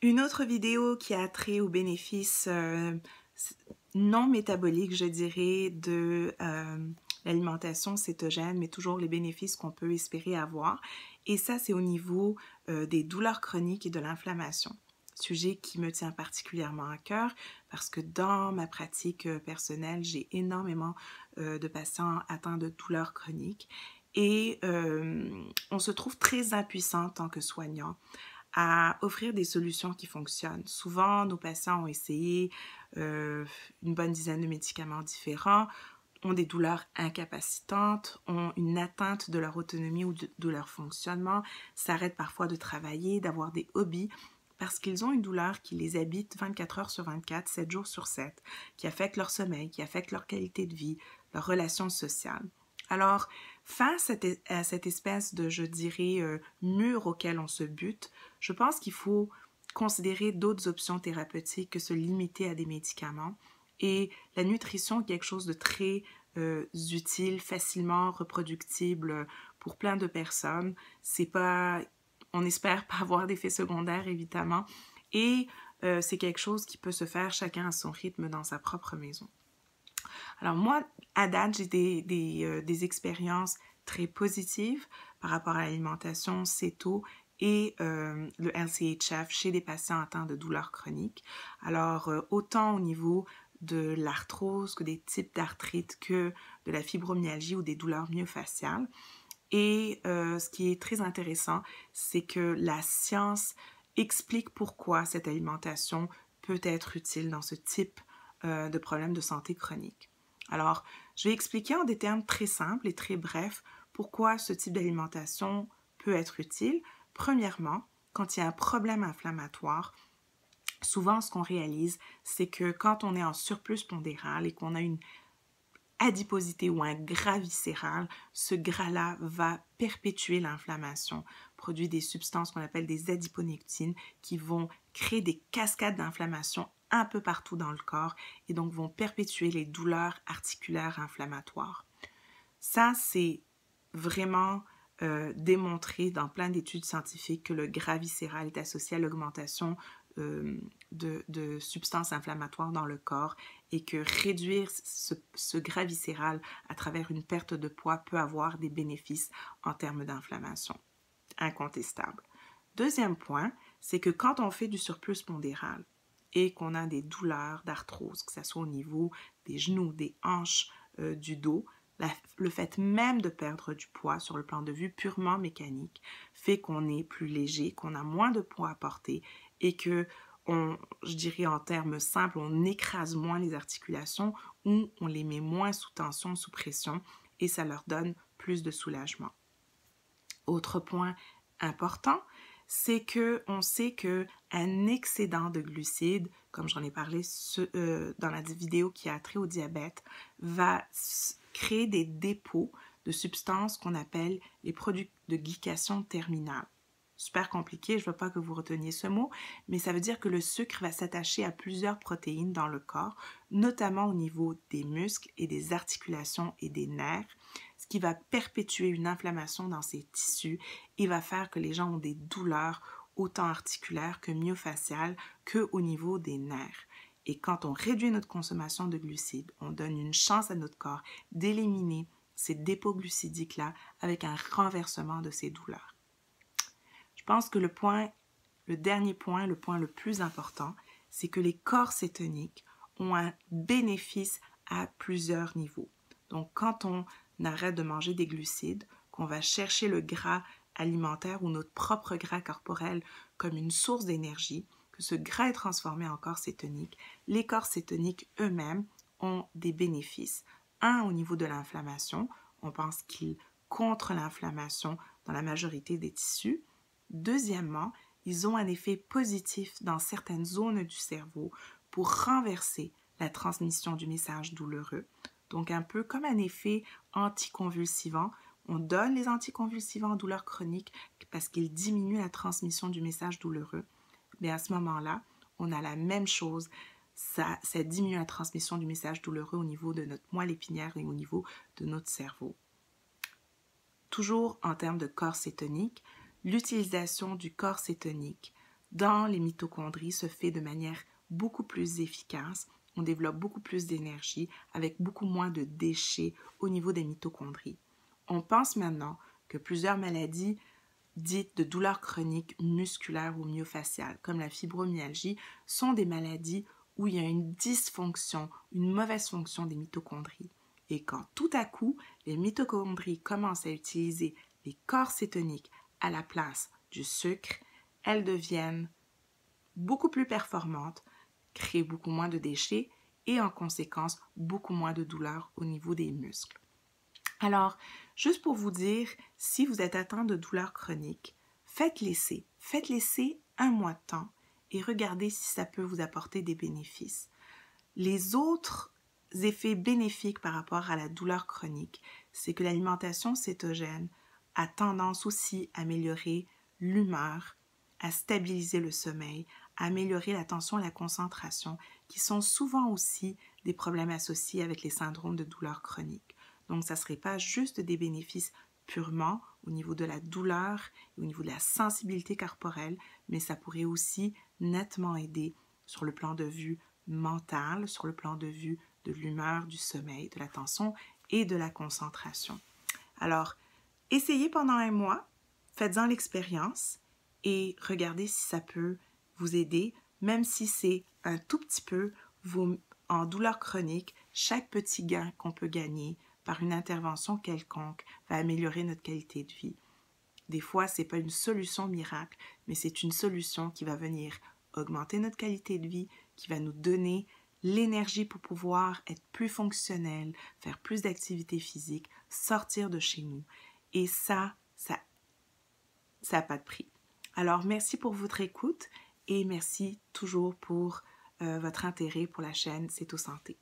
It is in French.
Une autre vidéo qui a trait aux bénéfices non métaboliques, je dirais, de l'alimentation cétogène, mais toujours les bénéfices qu'on peut espérer avoir. Et ça, c'est au niveau des douleurs chroniques et de l'inflammation. Sujet qui me tient particulièrement à cœur parce que dans ma pratique personnelle, j'ai énormément de patients atteints de douleurs chroniques et on se trouve très impuissant en tant que soignant à offrir des solutions qui fonctionnent. Souvent, nos patients ont essayé une bonne dizaine de médicaments différents, ont des douleurs incapacitantes, ont une atteinte de leur autonomie ou de leur fonctionnement, s'arrêtent parfois de travailler, d'avoir des hobbies, parce qu'ils ont une douleur qui les habite 24 heures sur 24, 7 jours sur 7, qui affecte leur sommeil, qui affecte leur qualité de vie, leurs relations sociales. Alors, face à cette espèce de, je dirais, mur auquel on se bute, je pense qu'il faut considérer d'autres options thérapeutiques que se limiter à des médicaments. Et la nutrition est quelque chose de très utile, facilement reproductible pour plein de personnes. C'est pas, on espère pas avoir d'effets secondaires, évidemment. Et c'est quelque chose qui peut se faire chacun à son rythme dans sa propre maison. Alors moi, à date, j'ai des expériences très positives par rapport à l'alimentation céto et le LCHF chez des patients atteints de douleurs chroniques. Alors, autant au niveau de l'arthrose que des types d'arthrite que de la fibromyalgie ou des douleurs myofaciales. Et ce qui est très intéressant, c'est que la science explique pourquoi cette alimentation peut être utile dans ce type de problème de santé chronique. Alors, je vais expliquer en des termes très simples et très brefs pourquoi ce type d'alimentation peut être utile. Premièrement, quand il y a un problème inflammatoire, souvent ce qu'on réalise, c'est que quand on est en surplus pondéral et qu'on a une adiposité ou un gras viscéral, ce gras-là va perpétuer l'inflammation, produit des substances qu'on appelle des adiponectines qui vont créer des cascades d'inflammation un peu partout dans le corps et donc vont perpétuer les douleurs articulaires inflammatoires. Ça, c'est vraiment démontré dans plein d'études scientifiques que le gras viscéral est associé à l'augmentation de substances inflammatoires dans le corps et que réduire ce gras viscéral à travers une perte de poids peut avoir des bénéfices en termes d'inflammation. Incontestable. Deuxième point, c'est que quand on fait du surplus pondéral et qu'on a des douleurs d'arthrose, que ce soit au niveau des genoux, des hanches, du dos, le fait même de perdre du poids sur le plan de vue purement mécanique fait qu'on est plus léger, qu'on a moins de poids à porter et que, je dirais en termes simples, on écrase moins les articulations ou on les met moins sous tension, sous pression et ça leur donne plus de soulagement. Autre point important, c'est qu'on sait qu'un excédent de glucides, comme j'en ai parlé dans la vidéo qui a trait au diabète, va créer des dépôts de substances qu'on appelle les produits de glycation terminale. Super compliqué, je ne veux pas que vous reteniez ce mot, mais ça veut dire que le sucre va s'attacher à plusieurs protéines dans le corps, notamment au niveau des muscles et des articulations et des nerfs, ce qui va perpétuer une inflammation dans ces tissus et va faire que les gens ont des douleurs autant articulaires que myofaciales qu'au niveau des nerfs. Et quand on réduit notre consommation de glucides, on donne une chance à notre corps d'éliminer ces dépôts glucidiques-là avec un renversement de ces douleurs. Je pense que le dernier point, le point le plus important, c'est que les corps cétoniques ont un bénéfice à plusieurs niveaux. Donc, quand on arrête de manger des glucides, qu'on va chercher le gras alimentaire ou notre propre gras corporel comme une source d'énergie, que ce gras est transformé en corps cétonique, les corps cétoniques eux-mêmes ont des bénéfices. Un, au niveau de l'inflammation, on pense qu'ils contrent l'inflammation dans la majorité des tissus. Deuxièmement, ils ont un effet positif dans certaines zones du cerveau pour renverser la transmission du message douloureux. Donc, un peu comme un effet anticonvulsivant. On donne les anticonvulsivants en douleur chronique parce qu'ils diminuent la transmission du message douloureux. Mais à ce moment-là, on a la même chose. Ça diminue la transmission du message douloureux au niveau de notre moelle épinière et au niveau de notre cerveau. Toujours en termes de corps cétonique, l'utilisation du corps cétonique dans les mitochondries se fait de manière beaucoup plus efficace. On développe beaucoup plus d'énergie avec beaucoup moins de déchets au niveau des mitochondries. On pense maintenant que plusieurs maladies dites de douleurs chroniques musculaires ou myofasciales, comme la fibromyalgie, sont des maladies où il y a une dysfonction, une mauvaise fonction des mitochondries. Et quand tout à coup, les mitochondries commencent à utiliser les corps cétoniques à la place du sucre, elles deviennent beaucoup plus performantes, créent beaucoup moins de déchets et en conséquence beaucoup moins de douleurs au niveau des muscles. Alors, juste pour vous dire, si vous êtes atteint de douleurs chroniques, faites l'essai un mois de temps et regardez si ça peut vous apporter des bénéfices. Les autres effets bénéfiques par rapport à la douleur chronique, c'est que l'alimentation cétogène a tendance aussi à améliorer l'humeur, à stabiliser le sommeil, à améliorer l'attention et la concentration, qui sont souvent aussi des problèmes associés avec les syndromes de douleur chronique. Donc, ça ne serait pas juste des bénéfices purement au niveau de la douleur et au niveau de la sensibilité corporelle, mais ça pourrait aussi nettement aider sur le plan de vue mental, sur le plan de vue de l'humeur, du sommeil, de l'attention et de la concentration. Alors, essayez pendant un mois, faites-en l'expérience et regardez si ça peut vous aider, même si c'est un tout petit peu. En douleur chronique, chaque petit gain qu'on peut gagner par une intervention quelconque va améliorer notre qualité de vie. Des fois, ce n'est pas une solution miracle, mais c'est une solution qui va venir augmenter notre qualité de vie, qui va nous donner l'énergie pour pouvoir être plus fonctionnel, faire plus d'activités physiques, sortir de chez nous. Et ça n'a pas de prix. Alors, merci pour votre écoute et merci toujours pour votre intérêt pour la chaîne C'est au santé.